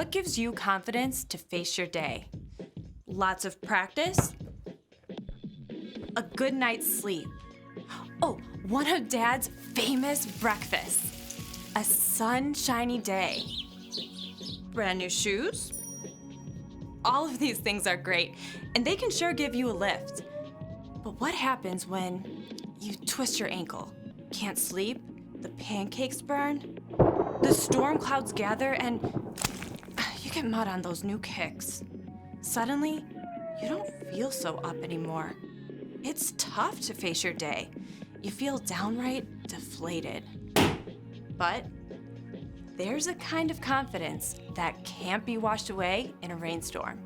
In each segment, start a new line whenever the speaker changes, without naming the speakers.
What gives you confidence to face your day? Lots of practice? A good night's sleep? Oh, one of Dad's famous breakfasts. A sunshiny day? Brand new shoes? All of these things are great, and they can sure give you a lift. But what happens when you twist your ankle, can't sleep, the pancakes burn, the storm clouds gather, and you get mud on those new kicks? Suddenly, you don't feel so up anymore. It's tough to face your day. You feel downright deflated. But there's a kind of confidence that can't be washed away in a rainstorm.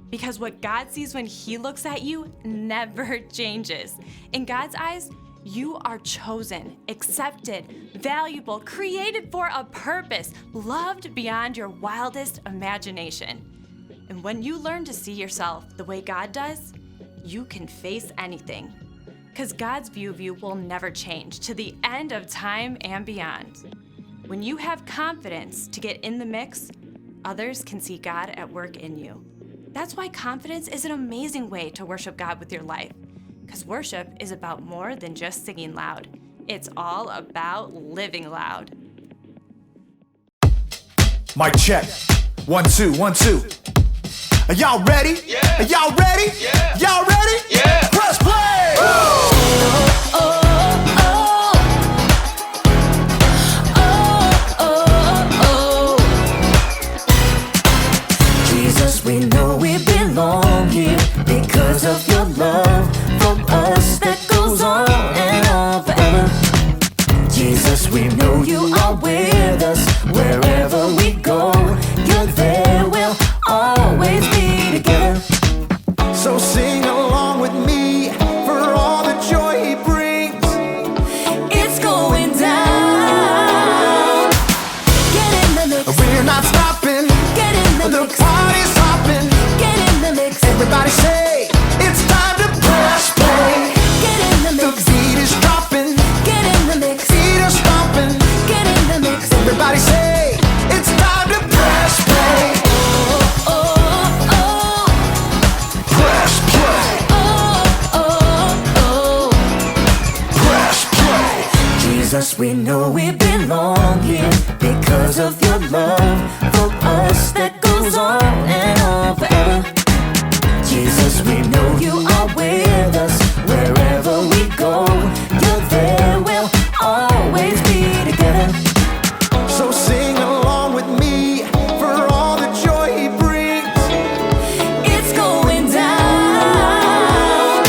Because what God sees when He looks at you never changes. In God's eyes, you are chosen, accepted, valuable, created for a purpose, loved beyond your wildest imagination. And when you learn to see yourself the way God does, you can face anything. Because God's view of you will never change to the end of time and beyond. When you have confidence to get in the mix, others can see God at work in you. That's why confidence is an amazing way to worship God with your life. Because worship is about more than just singing loud. It's all about living loud.
Mic check. 1, 2, 1, 2. Are y'all ready?
Yeah.
Are y'all ready?
Yeah.
Y'all ready?
Yeah.
Press play!
Jesus, we know we belong here because of your love for us that goes on and on forever. Jesus, we know you are with us wherever we go. You're there, we'll always be together.
So sing along with me for all the joy He brings.
It's going down. Get in the mix.
We're not stopping.
Get in the
The
mix.
party's hopping.
Get in the mix.
Everybody say it's time to press play.
Get in the
The
mix.
beat is dropping.
Get in the mix.
Feet are stomping.
Get in the mix.
Everybody say it's time to press play.
Oh, oh, oh.
Press play.
Oh, oh, oh.
Press play.
Jesus, we know we belong here because of your love for us that goes on and on forever. Jesus, we know you are with us wherever we go. You're there, we'll always be together.
So sing along with me for all the joy He brings.
It's going down.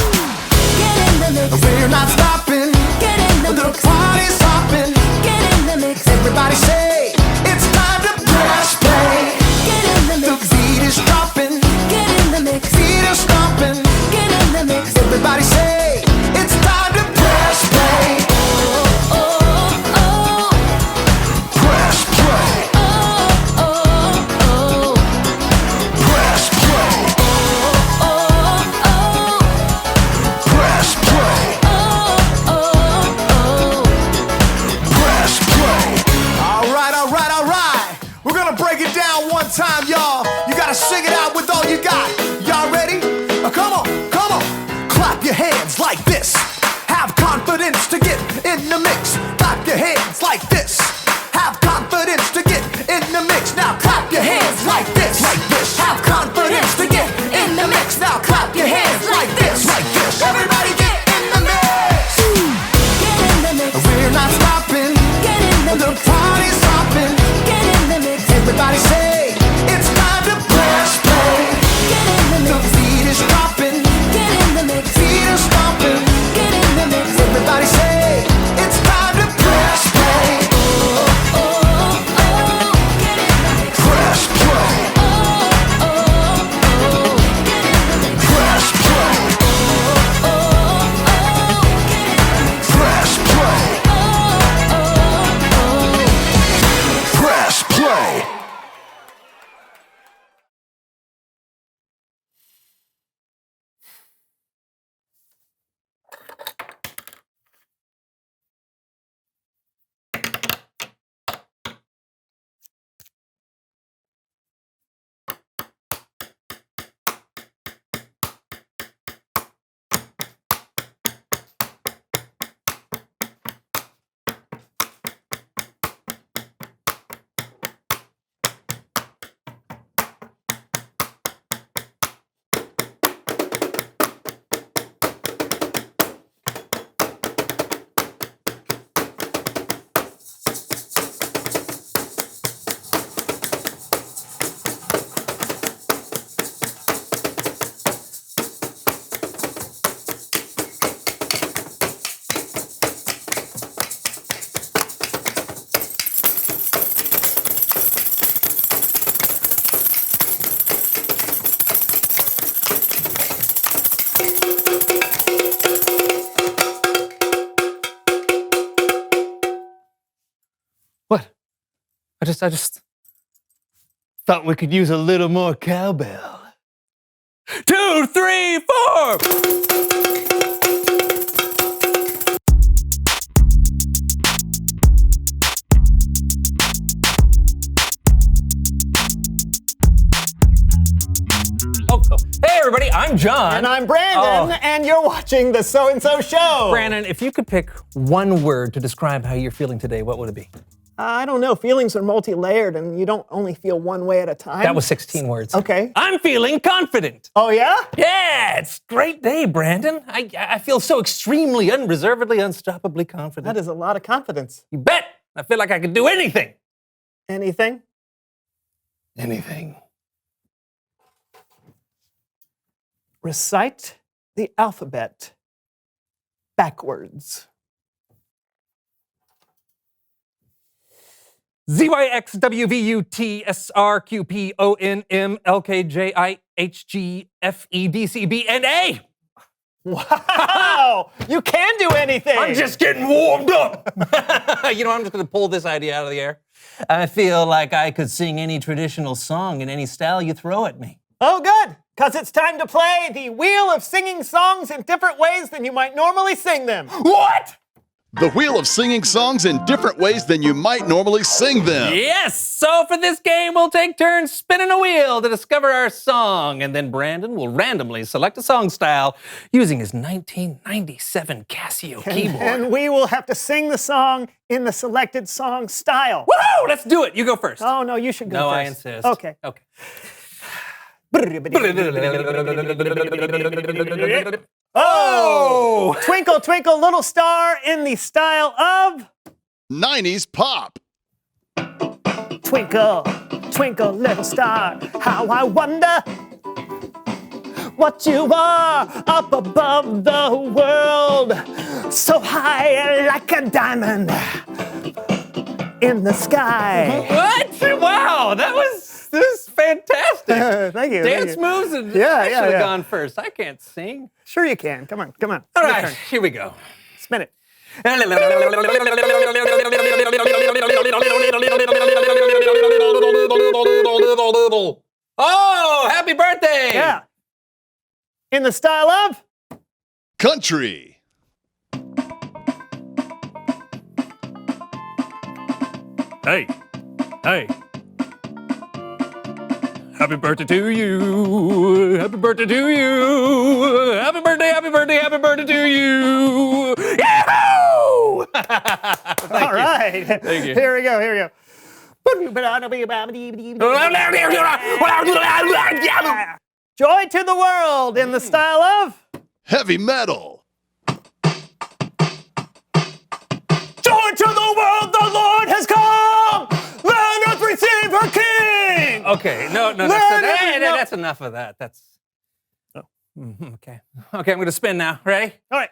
Get in the mix.
We're not stopping.
Get in the
The
mix.
party's hopping.
Get in the mix.
Everybody say it's time to press play.
Get in the
The
mix.
beat is dropping.
Get in the mix.
Feet are stomping.
Get in the mix.
Everybody say it's time to press play.
Oh, oh, oh.
Press play.
Oh, oh, oh.
Press play.
Oh, oh.
Press play.
Oh, oh,
Press play. All right, all right, all right. We're gonna break it down one time, y'all. You gotta sing it out with all you got. Y'all ready? Come on, come on. Clap your hands like this. Have confidence to get in the mix. Clap your hands like this. Have confidence to get in the mix. Now clap your hands like this. Like this. Have confidence to get in the mix. Now clap your hands like this. Like this. Everybody get in the mix.
Get in the mix.
We're not stopping.
Get in the
The
mix.
party's hopping.
Get in the mix.
Everybody say it's time to press play.
Get in the
The
mix.
beat is dropping.
Get in the mix.
Feet are stomping.
Get in the mix.
Everybody say it's time to press play.
Oh, oh, oh. Get in the mix.
Press play.
Oh, oh, oh. Get in the mix.
Press play.
Oh,
I just thought we could use a little more cowbell. 2, 3, 4! Hey everybody, I'm John.
And I'm Brandon, and you're watching the So-and-So Show.
Brandon, if you could pick one word to describe how you're feeling today, what would it be?
I don't know, feelings are multi-layered and you don't only feel one way at a time.
That was 16 words.
Okay.
I'm feeling confident.
Oh yeah?
Yeah, it's a great day, Brandon. I feel so extremely, unreservedly, unstoppably confident.
That is a lot of confidence.
You bet. I feel like I could do anything.
Anything?
Anything.
Recite the alphabet backwards. ZYXWVUTSRQPONMLKJIHGFEDCBNA. Wow! You can do anything!
I'm just getting warmed up. You know, I'm just going to pull this idea out of the air. I feel like I could sing any traditional song in any style you throw at me.
Oh good, because it's time to play the Wheel of Singing Songs in different ways than you might normally sing them.
What?
The Wheel of Singing Songs in different ways than you might normally sing them.
Yes, so for this game, we'll take turns spinning a wheel to discover our song, and then Brandon will randomly select a song style using his 1997 Casio keyboard.
And we will have to sing the song in the selected song style.
Woohoo! Let's do it. You go first.
Oh no, you should go
No,
first.
I insist.
Okay.
Okay.
Oh! Twinkle, twinkle, little star in the style of
90s pop.
Twinkle, twinkle, little star, how I wonder what you are up above the world, so high like a diamond in the sky.
What? Wow, this is fantastic.
Thank you.
Dance moves and I should have gone first. I can't sing.
Sure you can. Come on, come on.
All
Your
right,
turn.
here we go.
Spin it.
Oh, happy birthday!
Yeah. In the style of
Country.
Hey, hey. Happy birthday to you. Happy birthday to you. Happy birthday, happy birthday, happy birthday to you. Yahoo!
All right.
Thank you.
Here we go, here we go. Joy to the world in the style of
Heavy metal.
Joy to the world, the Lord has come. Let us receive her King.
Okay, no, that's enough of that. That's. Oh. Okay. Okay, I'm going to spin now. Ready?
All right.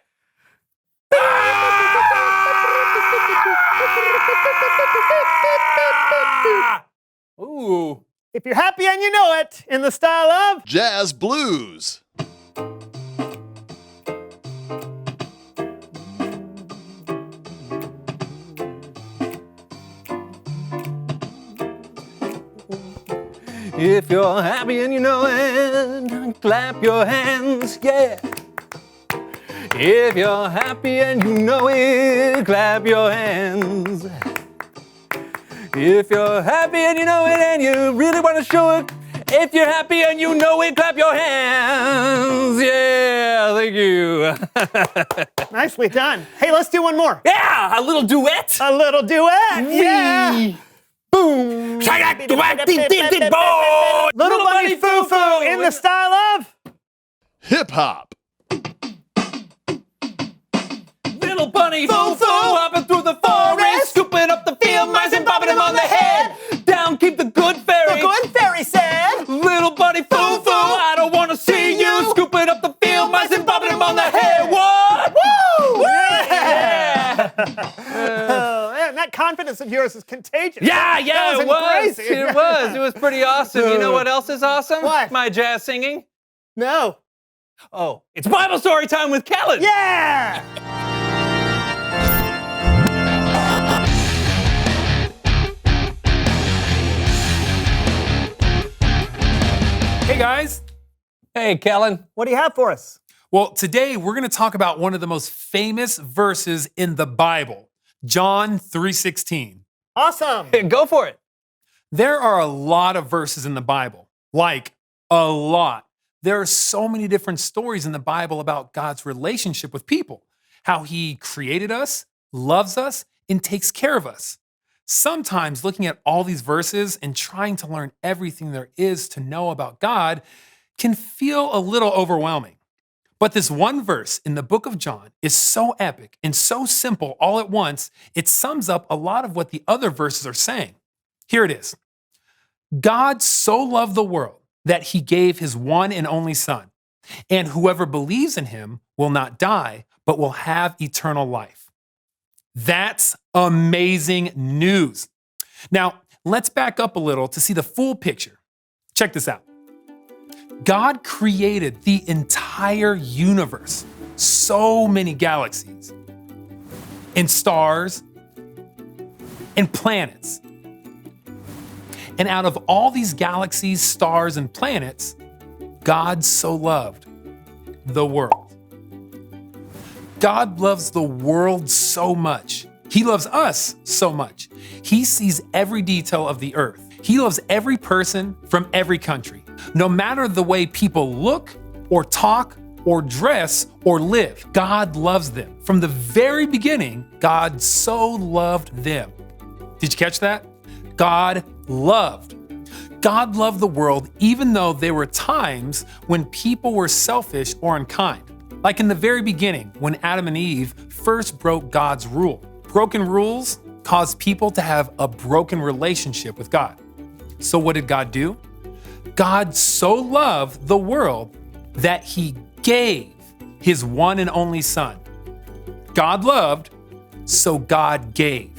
Ooh.
If you're happy and you know it, in the style of
Jazz blues.
If you're happy and you know it, clap your hands, yeah. If you're happy and you know it, clap your hands. If you're happy and you know it and you really want to show it, if you're happy and you know it, clap your hands. Yeah, thank you.
nicely done. Hey, let's do one more.
Yeah, a little duet.
A little duet. Yeah. Boom.
Little
Little Bunny Foo Foo in the style of
Hip hop.
Little bunny foo foo hopping through the forest, scooping up the field mice and bopping them on the head. Down keep the good fairy.
The good fairy said.
Little bunny foo foo, I don't want to see you scooping up the field mice and bopping them on the head. What?
Woo!
Yeah.
Oh, man, that confidence of yours is contagious.
Yeah,
That
it was.
crazy.
It was. It was pretty awesome. You know what else is awesome?
What?
My jazz singing.
No.
Oh, it's Bible story time with Kellen.
Yeah.
Hey guys.
Hey, Kellen.
What do you have for us?
Well, today we're going to talk about one of the most famous verses in the Bible, John 3:16.
Awesome.
Hey, go for it.
There are a lot of verses in the Bible, like a lot. There are so many different stories in the Bible about God's relationship with people, how he created us, loves us, and takes care of us. Sometimes looking at all these verses and trying to learn everything there is to know about God can feel a little overwhelming. But this one verse in the book of John is so epic and so simple all at once, it sums up a lot of what the other verses are saying. Here it is. God so loved the world that he gave his one and only Son, and whoever believes in him will not die, but will have eternal life. That's amazing news. Now, let's back up a little to see the full picture. Check this out. God created the entire universe, so many galaxies, and stars, and planets. And out of all these galaxies, stars, and planets, God so loved the world. God loves the world so much. He loves us so much. He sees every detail of the earth. He loves every person from every country. No matter the way people look or talk or dress or live, God loves them. From the very beginning, God so loved them. Did you catch that? God loved. God loved the world even though there were times when people were selfish or unkind. Like in the very beginning, when Adam and Eve first broke God's rule. Broken rules cause people to have a broken relationship with God. So what did God do? God so loved the world that he gave his one and only Son. God loved, so God gave.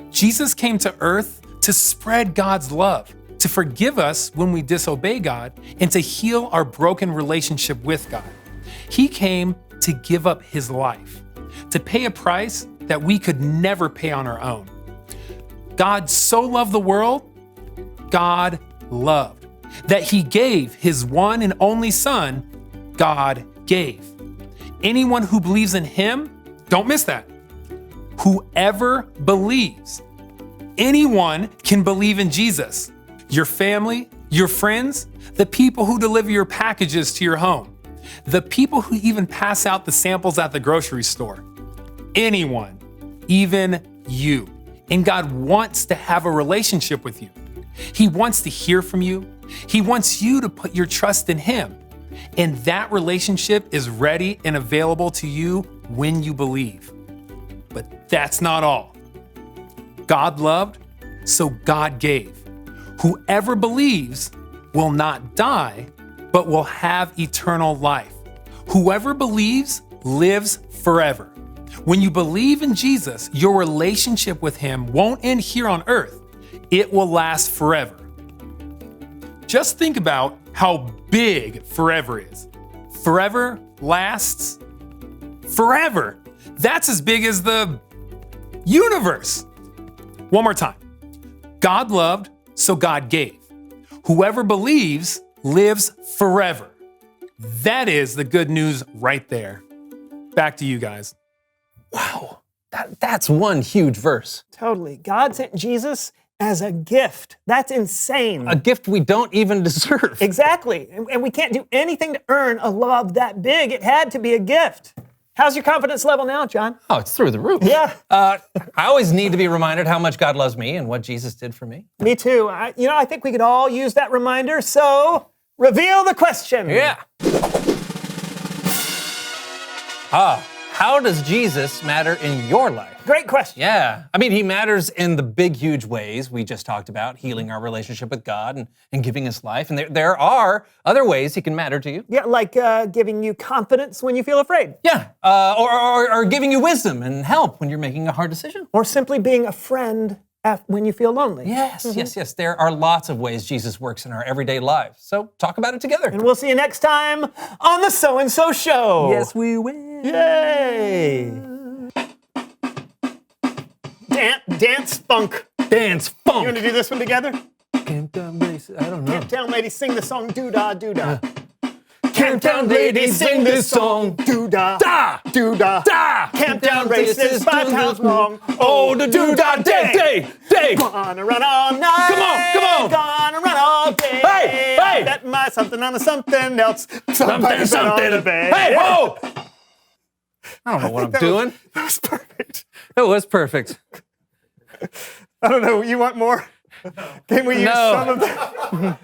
Jesus came to earth to spread God's love, to forgive us when we disobey God, and to heal our broken relationship with God. He came to give up his life, to pay a price that we could never pay on our own. God so loved the world, God loved. That he gave his one and only Son, God gave. Anyone who believes in him, don't miss that. Whoever believes. Anyone can believe in Jesus. Your family, your friends, the people who deliver your packages to your home, the people who even pass out the samples at the grocery store. Anyone, even you. And God wants to have a relationship with you. He wants to hear from you. He wants you to put your trust in him. And that relationship is ready and available to you when you believe. But that's not all. God loved, so God gave. Whoever believes will not die, but will have eternal life. Whoever believes lives forever. When you believe in Jesus, your relationship with him won't end here on earth. It will last forever. Just think about how big forever is. Forever lasts forever. That's as big as the universe. One more time. God loved, so God gave. Whoever believes lives forever. That is the good news right there. Back to you guys.
Wow, that's one huge verse.
Totally. God sent Jesus as a gift. That's insane.
A gift we don't even deserve.
Exactly. And we can't do anything to earn a love that big. It had to be a gift. How's your confidence level now, John?
Oh, it's through the roof.
Yeah.
I always need to be reminded how much God loves me and what Jesus did for me.
Me too. I think we could all use that reminder, so reveal the question.
Yeah. How does Jesus matter in your life?
Great question.
Yeah. I mean, he matters in the big, huge ways we just talked about, healing our relationship with God and giving us life. And there are other ways he can matter to you.
Yeah, like giving you confidence when you feel afraid.
Yeah. Or giving you wisdom and help when you're making a hard decision.
Or simply being a friend when you feel lonely.
Yes. There are lots of ways Jesus works in our everyday lives. So talk about it together.
And we'll see you next time on the So and So Show.
Yes, we will.
Yay! Dance funk.
Dance funk.
You want to do this one together?
Can Camptown ladies, I don't know.
Camptown ladies, sing the song doo-dah, doo-dah.
Camptown ladies, sing this song.
Doo-dah,
Da!
doo-dah.
Da!
Camptown races 5 pounds long.
Oh, the doo-dah day!
Gonna run all night.
Come on!
Gonna run all day.
Hey!
I bet my something on a something else. Somebody bet on the bay.
Hey, ho! I don't know what I'm doing.
That was perfect.
It was perfect.
I don't know. You want more? Can we use
No.
some of that?